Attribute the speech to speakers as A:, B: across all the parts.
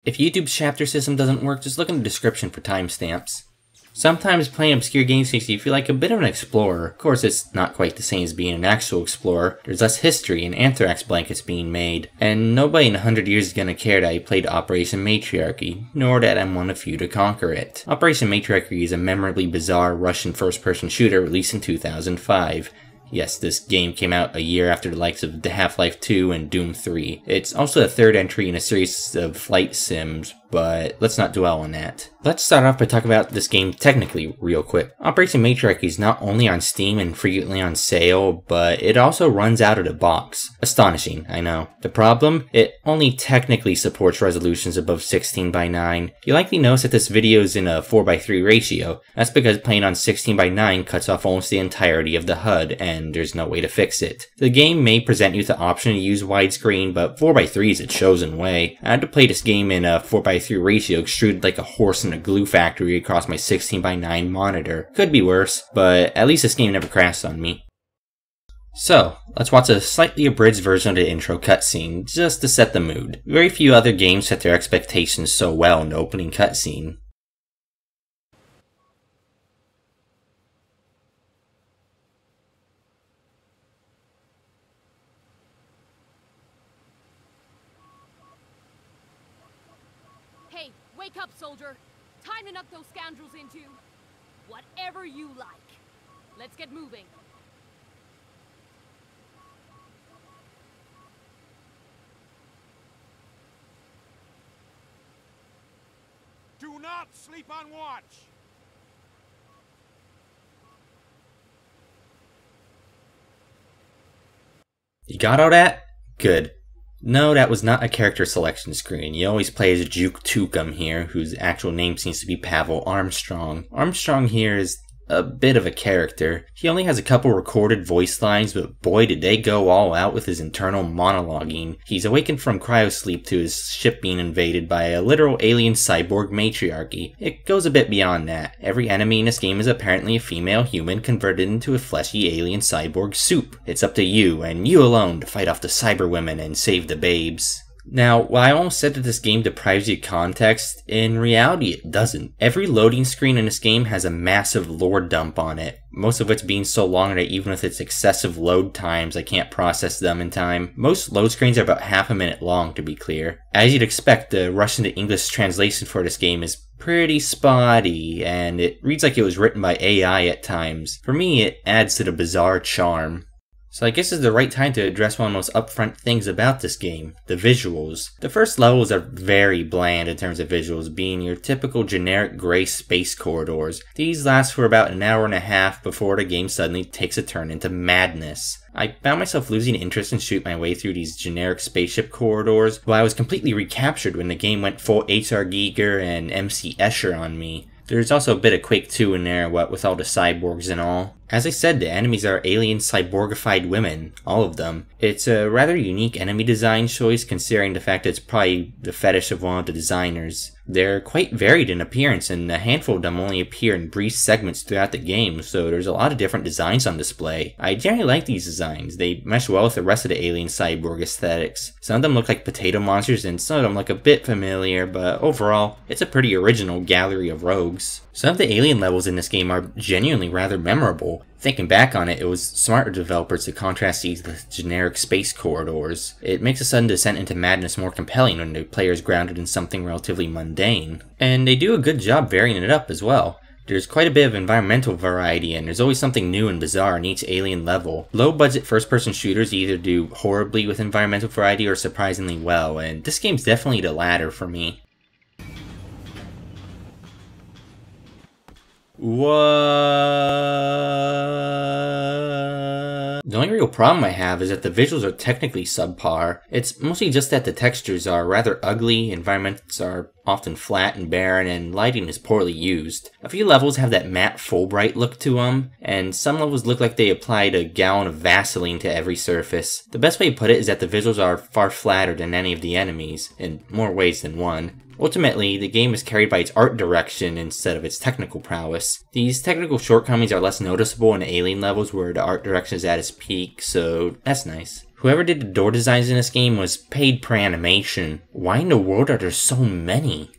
A: If YouTube's chapter system doesn't work, just look in the description for timestamps. Sometimes playing obscure games makes you feel like a bit of an explorer. Of course, it's not quite the same as being an actual explorer. There's less history and anthrax blankets being made. And nobody in 100 years is gonna care that I played Operation Matriarchy, nor that I'm one of few to conquer it. Operation Matriarchy is a memorably bizarre Russian first-person shooter released in 2005. Yes, this game came out a year after the likes of Half-Life 2 and Doom 3. It's also the third entry in a series of flight sims, but let's not dwell on that. Let's start off by talking about this game technically real quick. Operation Matriarchy is not only on Steam and frequently on sale, but it also runs out of the box. Astonishing, I know. The problem? It only technically supports resolutions above 16:9. You likely notice that this video is in a 4:3 ratio. That's because playing on 16:9 cuts off almost the entirety of the HUD, and there's no way to fix it. The game may present you with the option to use widescreen, but 4:3 is the chosen way. I had to play this game in a 4:3 ratio extruded like a horse in a glue factory across my 16:9 monitor. Could be worse, but at least this game never crashed on me. So, let's watch a slightly abridged version of the intro cutscene, just to set the mood. Very few other games set their expectations so well in the opening cutscene.
B: Hey, wake up, soldier! Time to knock those scoundrels into whatever you like. Let's get moving.
C: Do not sleep on watch!
A: You got all that? Good. No, that was not a character selection screen. You always play as Juke Tukum here, whose actual name seems to be Pavel Armstrong. Armstrong here is a bit of a character. He only has a couple recorded voice lines, but boy did they go all out with his internal monologuing. He's awakened from cryosleep to his ship being invaded by a literal alien cyborg matriarchy. It goes a bit beyond that. Every enemy in this game is apparently a female human converted into a fleshy alien cyborg soup. It's up to you, and you alone, to fight off the cyber women and save the babes. Now, while I almost said that this game deprives you of context, in reality it doesn't. Every loading screen in this game has a massive lore dump on it, most of it's being so long that even with its excessive load times I can't process them in time. Most load screens are about half a minute long, to be clear. As you'd expect, the Russian to English translation for this game is pretty spotty, and it reads like it was written by AI at times. For me, it adds to the bizarre charm. So I guess it's the right time to address one of the most upfront things about this game, the visuals. The first levels are very bland in terms of visuals, being your typical generic gray space corridors. These last for about an hour and a half before the game suddenly takes a turn into madness. I found myself losing interest in shooting my way through these generic spaceship corridors, while I was completely recaptured when the game went full H.R. Giger and MC Escher on me. There's also a bit of Quake 2 in there, what with all the cyborgs and all. As I said, the enemies are alien cyborgified women, all of them. It's a rather unique enemy design choice considering the fact that it's probably the fetish of one of the designers. They're quite varied in appearance, and a handful of them only appear in brief segments throughout the game, so there's a lot of different designs on display. I generally like these designs. They mesh well with the rest of the alien cyborg aesthetics. Some of them look like potato monsters, and some of them look a bit familiar, but overall, it's a pretty original gallery of rogues. Some of the alien levels in this game are genuinely rather memorable. Thinking back on it, it was smart of developers to contrast these with generic space corridors. It makes a sudden descent into madness more compelling when the player is grounded in something relatively mundane. And they do a good job varying it up as well. There's quite a bit of environmental variety, and there's always something new and bizarre in each alien level. Low-budget first-person shooters either do horribly with environmental variety or surprisingly well, and this game's definitely the latter for me. What? The only real problem I have is that the visuals are technically subpar. It's mostly just that the textures are rather ugly, environments are often flat and barren, and lighting is poorly used. A few levels have that matte Fulbright look to them, and some levels look like they applied a gallon of Vaseline to every surface. The best way to put it is that the visuals are far flatter than any of the enemies, in more ways than one. Ultimately, the game is carried by its art direction instead of its technical prowess. These technical shortcomings are less noticeable in alien levels where the art direction is at its peak, so that's nice. Whoever did the door designs in this game was paid per animation. Why in the world are there so many?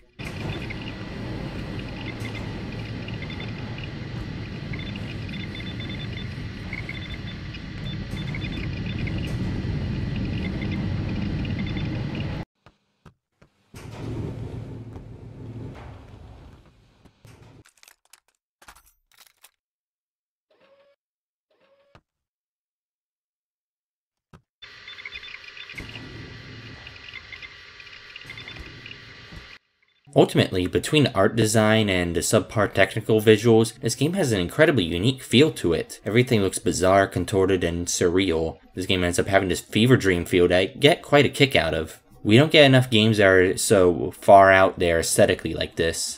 A: Ultimately, between the art design and the subpar technical visuals, this game has an incredibly unique feel to it. Everything looks bizarre, contorted, and surreal. This game ends up having this fever dream feel that I get quite a kick out of. We don't get enough games that are so far out there aesthetically like this.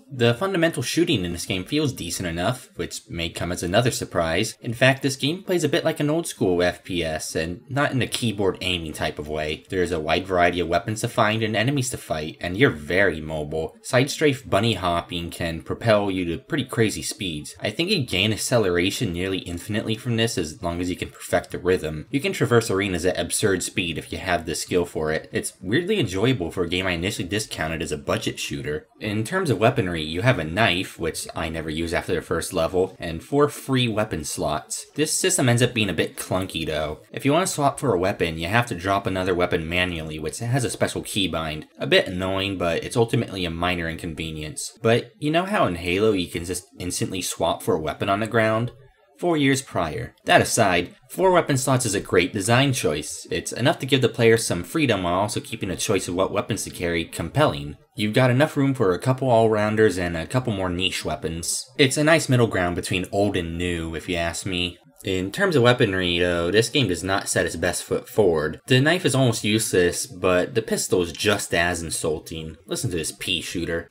A: The fundamental shooting in this game feels decent enough, which may come as another surprise. In fact, this game plays a bit like an old school FPS, and not in a keyboard aiming type of way. There's a wide variety of weapons to find and enemies to fight, and you're very mobile. Side strafe bunny hopping can propel you to pretty crazy speeds. I think you gain acceleration nearly infinitely from this as long as you can perfect the rhythm. You can traverse arenas at absurd speed if you have the skill for it. It's weirdly enjoyable for a game I initially discounted as a budget shooter. In terms of weaponry, you have a knife, which I never use after the first level, and 4 free weapon slots. This system ends up being a bit clunky though. If you want to swap for a weapon, you have to drop another weapon manually, which has a special keybind. A bit annoying, but it's ultimately a minor inconvenience. But you know how in Halo you can just instantly swap for a weapon on the ground? 4 years prior. That aside, 4 weapon slots is a great design choice. It's enough to give the player some freedom while also keeping the choice of what weapons to carry compelling. You've got enough room for a couple all-rounders and a couple more niche weapons. It's a nice middle ground between old and new, if you ask me. In terms of weaponry, though, this game does not set its best foot forward. The knife is almost useless, but the pistol is just as insulting. Listen to this pea shooter.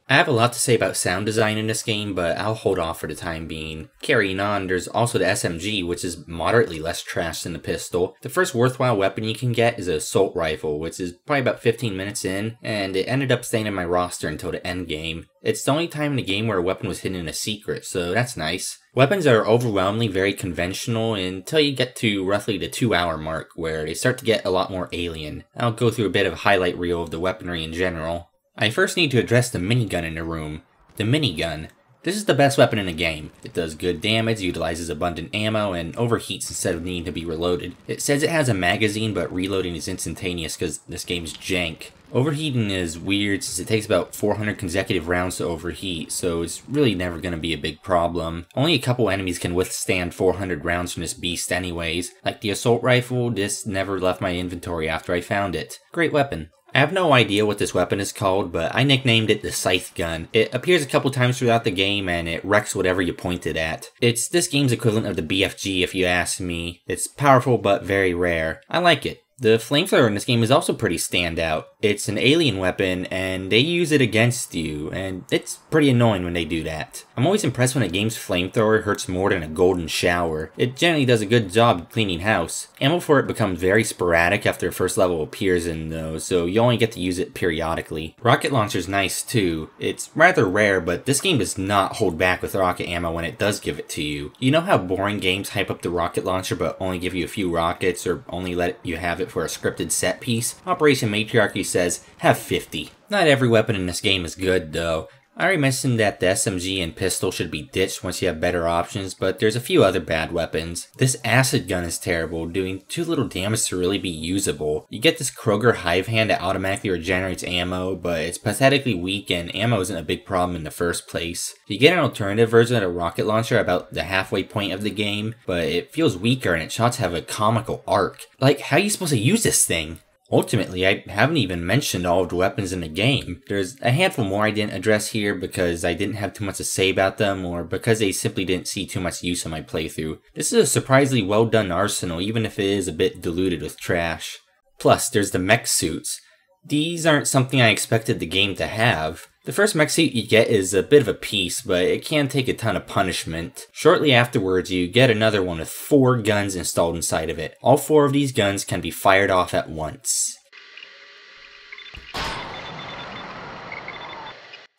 A: I have a lot to say about sound design in this game, but I'll hold off for the time being. Carrying on, there's also the SMG, which is moderately less trash than the pistol. The first worthwhile weapon you can get is an assault rifle, which is probably about 15 minutes in, and it ended up staying in my roster until the end game. It's the only time in the game where a weapon was hidden in a secret, so that's nice. Weapons are overwhelmingly very conventional until you get to roughly the 2-hour mark, where they start to get a lot more alien. I'll go through a bit of a highlight reel of the weaponry in general. I first need to address the minigun in the room. The minigun. This is the best weapon in the game. It does good damage, utilizes abundant ammo, and overheats instead of needing to be reloaded. It says it has a magazine, but reloading is instantaneous because this game's jank. Overheating is weird since it takes about 400 consecutive rounds to overheat, so it's really never going to be a big problem. Only a couple enemies can withstand 400 rounds from this beast anyways. Like the assault rifle, this never left my inventory after I found it. Great weapon. I have no idea what this weapon is called, but I nicknamed it the Scythe Gun. It appears a couple times throughout the game, and it wrecks whatever you point it at. It's this game's equivalent of the BFG if you ask me. It's powerful but very rare. I like it. The flamethrower in this game is also pretty standout. It's an alien weapon, and they use it against you, and it's pretty annoying when they do that. I'm always impressed when a game's flamethrower hurts more than a golden shower. It generally does a good job cleaning house. Ammo for it becomes very sporadic after the first level appears in though, so you only get to use it periodically. Rocket launcher's nice too. It's rather rare, but this game does not hold back with rocket ammo when it does give it to you. You know how boring games hype up the rocket launcher but only give you a few rockets or only let you have it for a scripted set piece? Operation Matriarchy says, have 50. Not every weapon in this game is good though. I already mentioned that the SMG and pistol should be ditched once you have better options, but there's a few other bad weapons. This acid gun is terrible, doing too little damage to really be usable. You get this Kroger Hive Hand that automatically regenerates ammo, but it's pathetically weak and ammo isn't a big problem in the first place. You get an alternative version of the rocket launcher about the halfway point of the game, but it feels weaker and its shots have a comical arc. Like, how are you supposed to use this thing? Ultimately, I haven't even mentioned all of the weapons in the game. There's a handful more I didn't address here because I didn't have too much to say about them or because they simply didn't see too much use in my playthrough. This is a surprisingly well done arsenal even if it is a bit diluted with trash. Plus, there's the mech suits. These aren't something I expected the game to have. The first mech suit you get is a bit of a piece, but it can take a ton of punishment. Shortly afterwards, you get another one with 4 guns installed inside of it. All 4 of these guns can be fired off at once.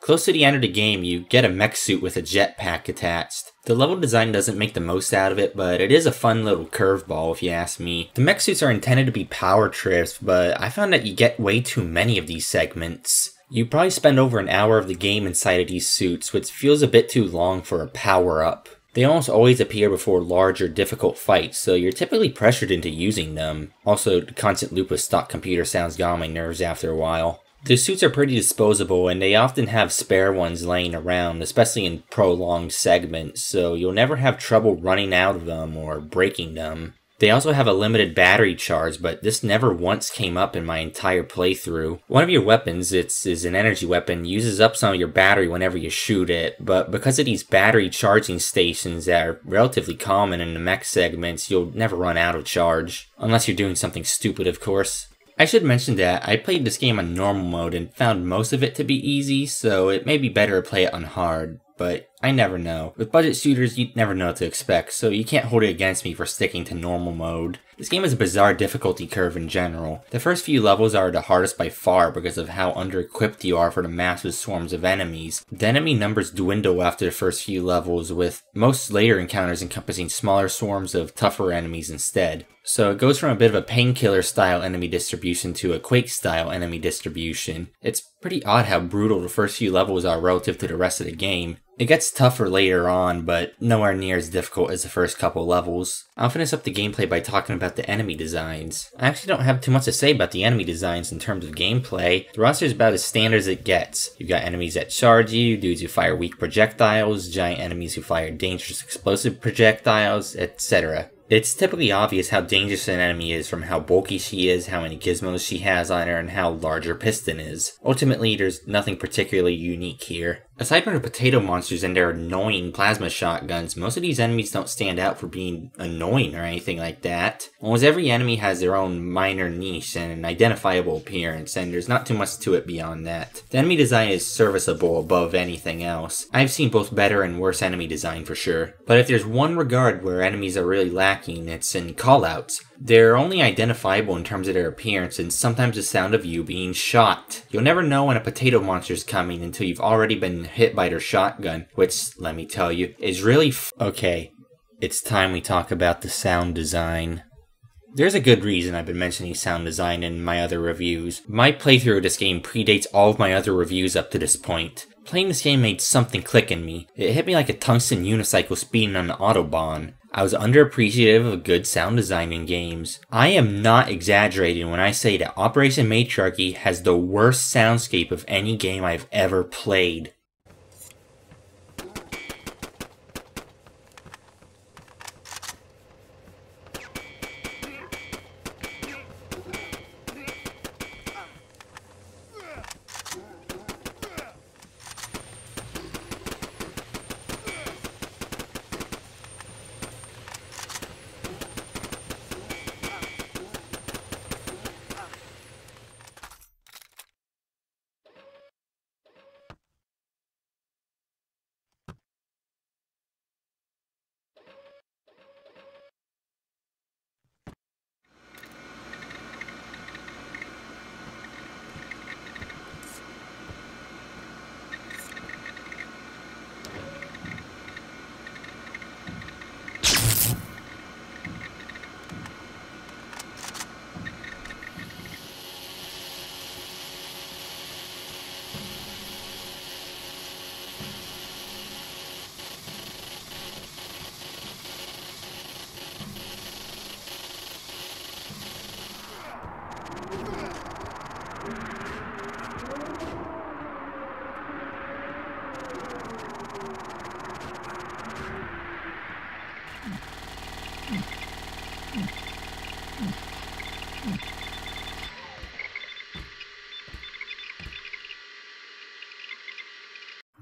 A: Close to the end of the game, you get a mech suit with a jetpack attached. The level design doesn't make the most out of it, but it is a fun little curveball if you ask me. The mech suits are intended to be power trips, but I found that you get way too many of these segments. You probably spend over an hour of the game inside of these suits, which feels a bit too long for a power-up. They almost always appear before large or difficult fights, so you're typically pressured into using them. Also, the constant loop of stock computer sounds got on my nerves after a while. The suits are pretty disposable, and they often have spare ones laying around, especially in prolonged segments, so you'll never have trouble running out of them or breaking them. They also have a limited battery charge, but this never once came up in my entire playthrough. One of your weapons, is an energy weapon, uses up some of your battery whenever you shoot it, but because of these battery charging stations that are relatively common in the mech segments, you'll never run out of charge. Unless you're doing something stupid, of course. I should mention that I played this game on normal mode and found most of it to be easy, so it may be better to play it on hard, but I never know. With budget shooters, you never know what to expect, so you can't hold it against me for sticking to normal mode. This game has a bizarre difficulty curve in general. The first few levels are the hardest by far because of how under-equipped you are for the massive swarms of enemies. The enemy numbers dwindle after the first few levels, with most later encounters encompassing smaller swarms of tougher enemies instead. So it goes from a bit of a painkiller style enemy distribution to a Quake style enemy distribution. It's pretty odd how brutal the first few levels are relative to the rest of the game. It gets tougher later on, but nowhere near as difficult as the first couple levels. I'll finish up the gameplay by talking about the enemy designs. I actually don't have too much to say about the enemy designs in terms of gameplay. The roster is about as standard as it gets. You've got enemies that charge you, dudes who fire weak projectiles, giant enemies who fire dangerous explosive projectiles, etc. It's typically obvious how dangerous an enemy is from how bulky she is, how many gizmos she has on her, and how large her piston is. Ultimately, there's nothing particularly unique here. Aside from the potato monsters and their annoying plasma shotguns, most of these enemies don't stand out for being annoying or anything like that. Almost every enemy has their own minor niche and an identifiable appearance, and there's not too much to it beyond that. The enemy design is serviceable above anything else. I've seen both better and worse enemy design for sure. But if there's one regard where enemies are really lacking, it's in callouts. They're only identifiable in terms of their appearance and sometimes the sound of you being shot. You'll never know when a potato monster's coming until you've already been hit by their shotgun, which, let me tell you, is really Okay, it's time we talk about the sound design. There's a good reason I've been mentioning sound design in my other reviews. My playthrough of this game predates all of my other reviews up to this point. Playing this game made something click in me. It hit me like a tungsten unicycle speeding on the Autobahn. I was underappreciative of good sound design in games. I am not exaggerating when I say that Operation Matriarchy has the worst soundscape of any game I've ever played.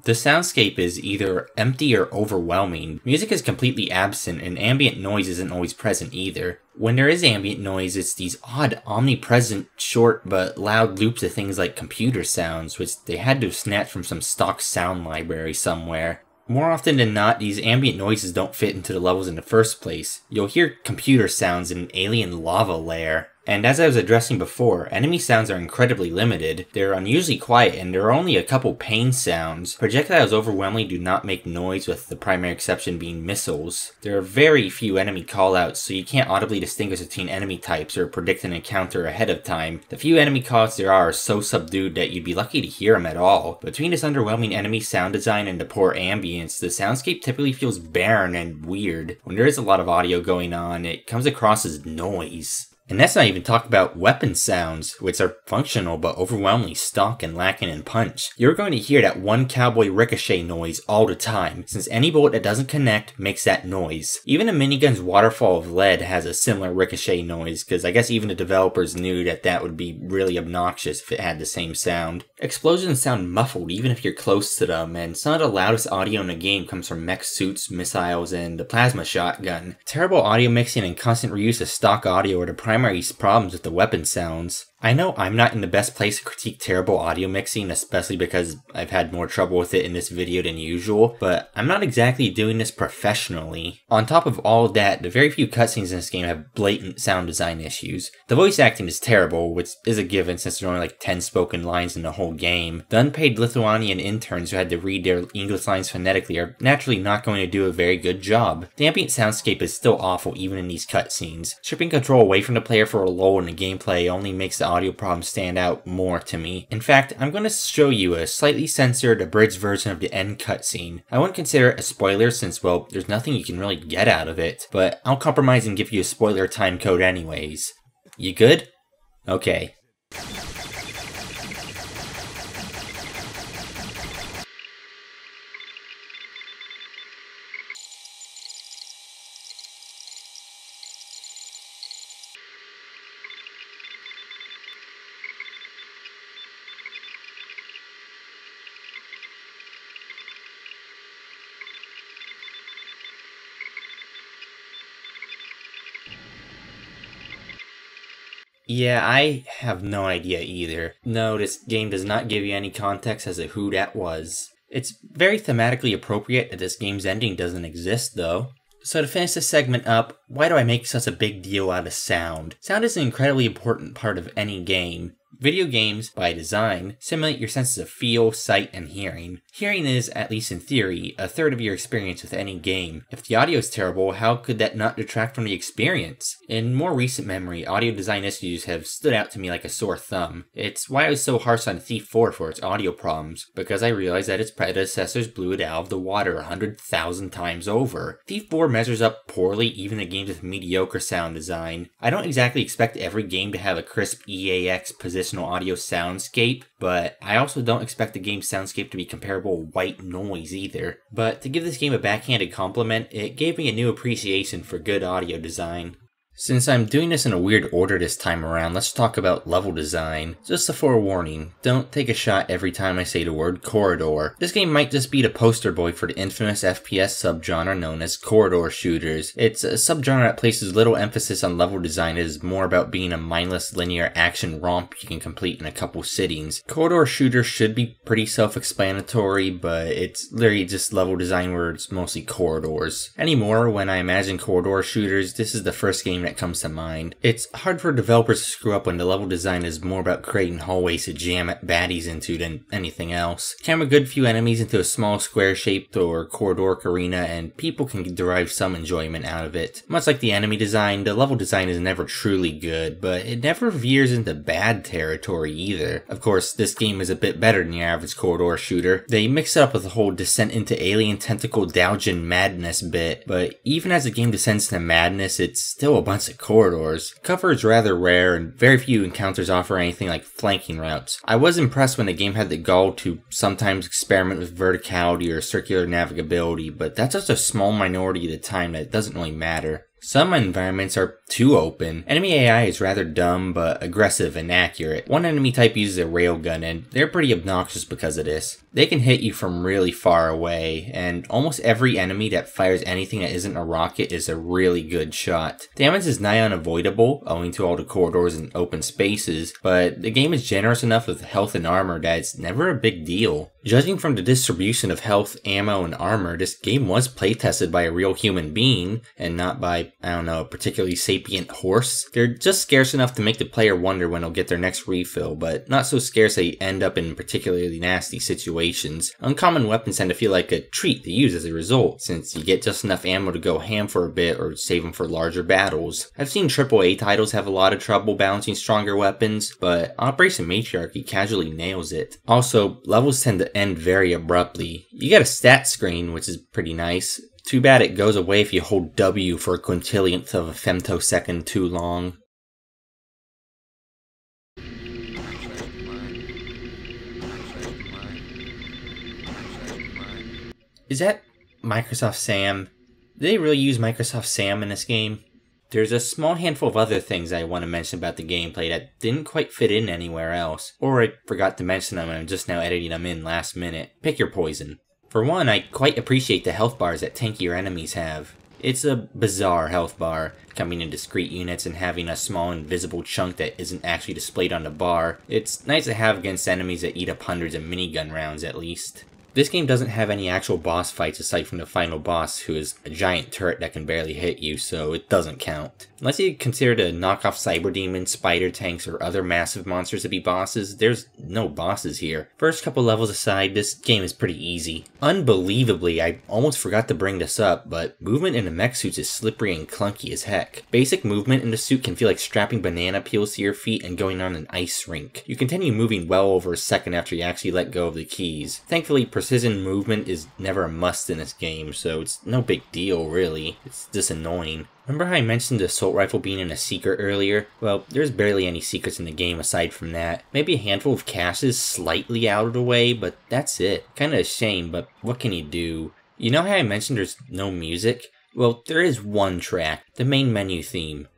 A: The soundscape is either empty or overwhelming. Music is completely absent, and ambient noise isn't always present either. When there is ambient noise, it's these odd, omnipresent, short but loud loops of things like computer sounds, which they had to snatch from some stock sound library somewhere. More often than not, these ambient noises don't fit into the levels in the first place. You'll hear computer sounds in an alien lava lair. And as I was addressing before, enemy sounds are incredibly limited. They're unusually quiet and there are only a couple pain sounds. Projectiles overwhelmingly do not make noise, with the primary exception being missiles. There are very few enemy callouts, so you can't audibly distinguish between enemy types or predict an encounter ahead of time. The few enemy callouts there are so subdued that you'd be lucky to hear them at all. Between this underwhelming enemy sound design and the poor ambience, the soundscape typically feels barren and weird. When there is a lot of audio going on, it comes across as noise. And that's not even talking about weapon sounds, which are functional but overwhelmingly stock and lacking in punch. You're going to hear that one cowboy ricochet noise all the time, since any bullet that doesn't connect makes that noise. Even the minigun's waterfall of lead has a similar ricochet noise, because I guess even the developers knew that that would be really obnoxious if it had the same sound. Explosions sound muffled even if you're close to them, and some of the loudest audio in the game comes from mech suits, missiles, and the plasma shotgun. Terrible audio mixing and constant reuse of stock audio are the primary problems with the weapon sounds. I know I'm not in the best place to critique terrible audio mixing, especially because I've had more trouble with it in this video than usual, but I'm not exactly doing this professionally. On top of all of that, the very few cutscenes in this game have blatant sound design issues. The voice acting is terrible, which is a given since there are only like 10 spoken lines in the whole game. The unpaid Lithuanian interns who had to read their English lines phonetically are naturally not going to do a very good job. The ambient soundscape is still awful even in these cutscenes. Stripping control away from the player for a lull in the gameplay only makes the audio problems stand out more to me. In fact, I'm going to show you a slightly censored, abridged version of the end cutscene. I wouldn't consider it a spoiler since, well, there's nothing you can really get out of it, but I'll compromise and give you a spoiler time code anyways. You good? Okay. Yeah, I have no idea either. No, this game does not give you any context as to who that was. It's very thematically appropriate that this game's ending doesn't exist, though. So to finish this segment up, why do I make such a big deal out of sound? Sound is an incredibly important part of any game. Video games, by design, simulate your senses of feel, sight, and hearing. Hearing is, at least in theory, a third of your experience with any game. If the audio is terrible, how could that not detract from the experience? In more recent memory, audio design issues have stood out to me like a sore thumb. It's why I was so harsh on Thief 4 for its audio problems, because I realized that its predecessors blew it out of the water 100,000 times over. Thief 4 measures up poorly even in games with mediocre sound design. I don't exactly expect every game to have a crisp EAX positional audio soundscape, but I also don't expect the game's soundscape to be comparable to white noise either. But to give this game a backhanded compliment, it gave me a new appreciation for good audio design. Since I'm doing this in a weird order this time around, let's talk about level design. Just a forewarning, don't take a shot every time I say the word corridor. This game might just be the poster boy for the infamous FPS subgenre known as corridor shooters. It's a subgenre that places little emphasis on level design. It is more about being a mindless linear action romp you can complete in a couple sittings. Corridor shooters should be pretty self-explanatory, but it's literally just level design where it's mostly corridors. Anymore, when I imagine corridor shooters, this is the first game that comes to mind. It's hard for developers to screw up when the level design is more about creating hallways to jam baddies into than anything else. Cram a good few enemies into a small square-shaped or corridor arena and people can derive some enjoyment out of it. Much like the enemy design, the level design is never truly good, but it never veers into bad territory either. Of course, this game is a bit better than your average corridor shooter. They mix it up with the whole descent into alien tentacle Daojin madness bit, but even as the game descends to madness, it's still a bunch of corridors. Cover is rather rare and very few encounters offer anything like flanking routes. I was impressed when the game had the gall to sometimes experiment with verticality or circular navigability, but that's just a small minority of the time that it doesn't really matter. Some environments are too open. Enemy AI is rather dumb but aggressive and accurate. One enemy type uses a railgun and they're pretty obnoxious because of this. They can hit you from really far away, and almost every enemy that fires anything that isn't a rocket is a really good shot. Damage is nigh unavoidable owing to all the corridors and open spaces, but the game is generous enough with health and armor that it's never a big deal. Judging from the distribution of health, ammo, and armor, this game was playtested by a real human being, and not by I don't know, a particularly sapient horse. They're just scarce enough to make the player wonder when they'll get their next refill, but not so scarce they end up in particularly nasty situations. Uncommon weapons tend to feel like a treat to use as a result, since you get just enough ammo to go ham for a bit or save them for larger battles. I've seen AAA titles have a lot of trouble balancing stronger weapons, but Operation Matriarchy casually nails it. Also, levels tend to end very abruptly. You get a stat screen, which is pretty nice. Too bad it goes away if you hold W for a quintillionth of a femtosecond too long. Is that Microsoft Sam? Did they really use Microsoft Sam in this game? There's a small handful of other things I want to mention about the gameplay that didn't quite fit in anywhere else, or I forgot to mention them and I'm just now editing them in last minute. Pick your poison. For one, I quite appreciate the health bars that tankier enemies have. It's a bizarre health bar, coming in discrete units and having a small invisible chunk that isn't actually displayed on the bar. It's nice to have against enemies that eat up hundreds of minigun rounds at least. This game doesn't have any actual boss fights aside from the final boss, who is a giant turret that can barely hit you, so it doesn't count. Unless you consider the knockoff cyber demons, spider tanks, or other massive monsters to be bosses, there's no bosses here. First couple levels aside, this game is pretty easy. Unbelievably, I almost forgot to bring this up, but movement in the mech suits is slippery and clunky as heck. Basic movement in the suit can feel like strapping banana peels to your feet and going on an ice rink. You continue moving well over a second after you actually let go of the keys. Thankfully, precision movement is never a must in this game, so it's no big deal really. It's just annoying. Remember how I mentioned the assault rifle being in a secret earlier? Well, there's barely any secrets in the game aside from that. Maybe a handful of caches slightly out of the way, but that's it. Kinda a shame, but what can you do? You know how I mentioned there's no music? Well, there is one track, the main menu theme.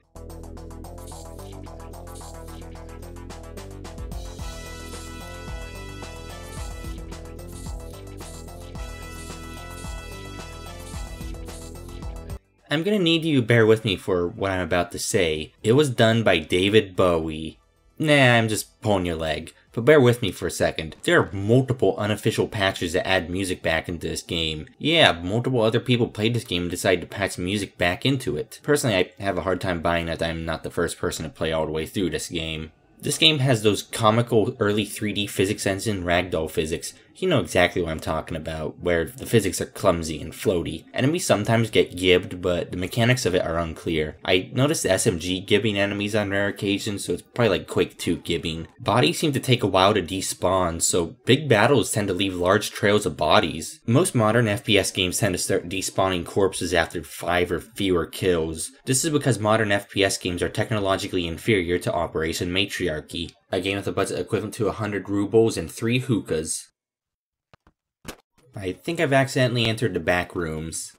A: I'm gonna need you to bear with me for what I'm about to say. It was done by David Bowie. Nah, I'm just pulling your leg. But bear with me for a second. There are multiple unofficial patches that add music back into this game. Yeah, multiple other people played this game and decided to patch music back into it. Personally, I have a hard time buying that I'm not the first person to play all the way through this game. This game has those comical early 3D physics engine ragdoll physics. You know exactly what I'm talking about, where the physics are clumsy and floaty. Enemies sometimes get gibbed, but the mechanics of it are unclear. I noticed the SMG gibbing enemies on rare occasions, so it's probably like Quake 2 gibbing. Bodies seem to take a while to despawn, so big battles tend to leave large trails of bodies. Most modern FPS games tend to start despawning corpses after 5 or fewer kills. This is because modern FPS games are technologically inferior to Operation Matriarchy, a game with a budget equivalent to 100 rubles and 3 hookahs. I think I've accidentally entered the back rooms.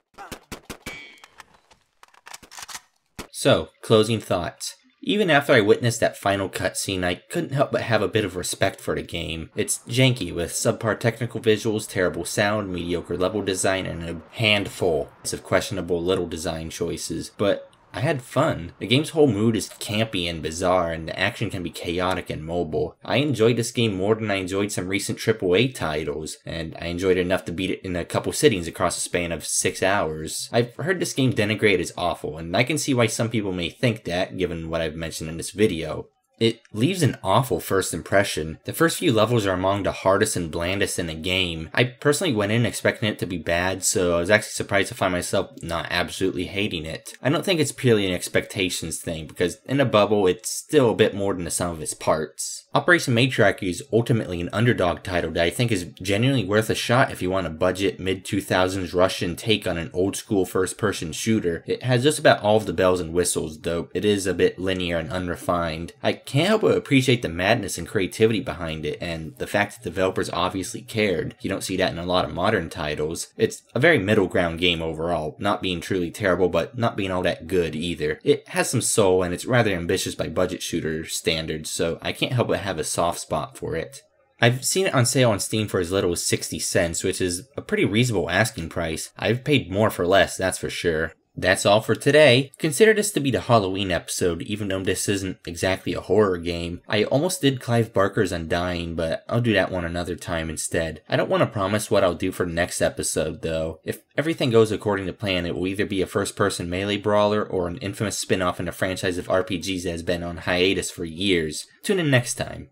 A: So, closing thoughts. Even after I witnessed that final cutscene, I couldn't help but have a bit of respect for the game. It's janky, with subpar technical visuals, terrible sound, mediocre level design, and a handful of questionable little design choices, but I had fun. The game's whole mood is campy and bizarre, and the action can be chaotic and mobile. I enjoyed this game more than I enjoyed some recent AAA titles, and I enjoyed it enough to beat it in a couple sittings across a span of 6 hours. I've heard this game denigrated as awful, and I can see why some people may think that, given what I've mentioned in this video. It leaves an awful first impression. The first few levels are among the hardest and blandest in the game. I personally went in expecting it to be bad, so I was actually surprised to find myself not absolutely hating it. I don't think it's purely an expectations thing, because in a bubble, it's still a bit more than the sum of its parts. Operation Matriarchy is ultimately an underdog title that I think is genuinely worth a shot if you want a budget mid-2000s Russian take on an old-school first-person shooter. It has just about all of the bells and whistles, though it is a bit linear and unrefined. I can't help but appreciate the madness and creativity behind it, and the fact that developers obviously cared. You don't see that in a lot of modern titles. It's a very middle ground game overall, not being truly terrible, but not being all that good either. It has some soul, and it's rather ambitious by budget shooter standards, so I can't help but have a soft spot for it. I've seen it on sale on Steam for as little as 60 cents, which is a pretty reasonable asking price. I've paid more for less, that's for sure. That's all for today. Consider this to be the Halloween episode, even though this isn't exactly a horror game. I almost did Clive Barker's Undying, but I'll do that one another time instead. I don't want to promise what I'll do for the next episode, though. If everything goes according to plan, it will either be a first-person melee brawler or an infamous spin-off in a franchise of RPGs that has been on hiatus for years. Tune in next time.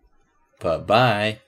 A: Bye-bye.